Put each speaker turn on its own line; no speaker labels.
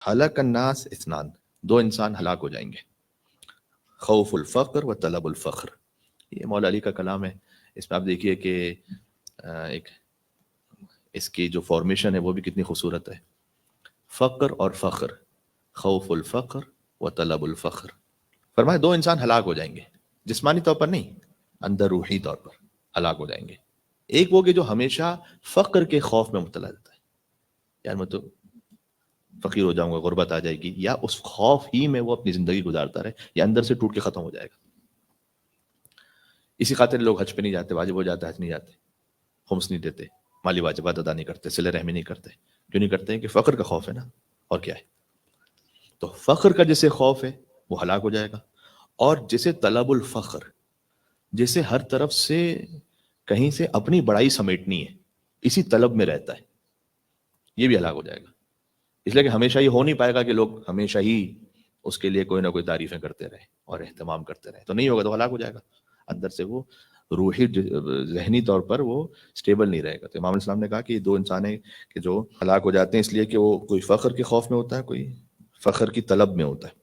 ہلاک الناس اثنان، دو انسان ہلاک ہو جائیں گے، خوف الفقر و طلب الفخر. یہ مولا علی کا کلام ہے. اس میں آپ دیکھیے کہ ایک اس کی جو فارمیشن ہے وہ بھی کتنی خوبصورت ہے. فقر اور فخر، خوف الفقر و طلب الفخر. فرمایا دو انسان ہلاک ہو جائیں گے، جسمانی طور پر نہیں، اندر روحی طور پر ہلاک ہو جائیں گے. ایک وہ کہ جو ہمیشہ فقر کے خوف میں مبتلا رہتا ہے، یار میں تو فقیر ہو جاؤں گا، غربت آ جائے گی، یا اس خوف ہی میں وہ اپنی زندگی گزارتا رہے، یا اندر سے ٹوٹ کے ختم ہو جائے گا. اسی خاطر لوگ حج پہ نہیں جاتے، واجب ہو جاتا ہے حج نہیں جاتے، خمس نہیں دیتے، مالی واجبات ادا نہیں کرتے، صلہ رحمی نہیں کرتے. کیوں نہیں کرتے ہیں؟ کہ فقر کا خوف ہے نا، اور کیا ہے. تو فقر کا جسے خوف ہے وہ ہلاک ہو جائے گا. اور جسے طلب الفخر، جسے ہر طرف سے کہیں سے اپنی بڑائی سمیٹنی ہے، اسی طلب میں رہتا ہے، یہ بھی ہلاک ہو جائے گا. اس لیے کہ ہمیشہ یہ ہو نہیں پائے گا کہ لوگ ہمیشہ ہی اس کے لیے کوئی نہ کوئی تعریفیں کرتے رہے اور اہتمام کرتے رہے، تو نہیں ہوگا، تو ہلاک ہو جائے گا. اندر سے وہ روحی ذہنی طور پر وہ سٹیبل نہیں رہے گا. تو امام علیہ السلام نے کہا کہ یہ دو انسان ہیں کہ جو ہلاک ہو جاتے ہیں اس لیے کہ وہ کوئی فخر کے خوف میں ہوتا ہے، کوئی فخر کی طلب میں ہوتا ہے.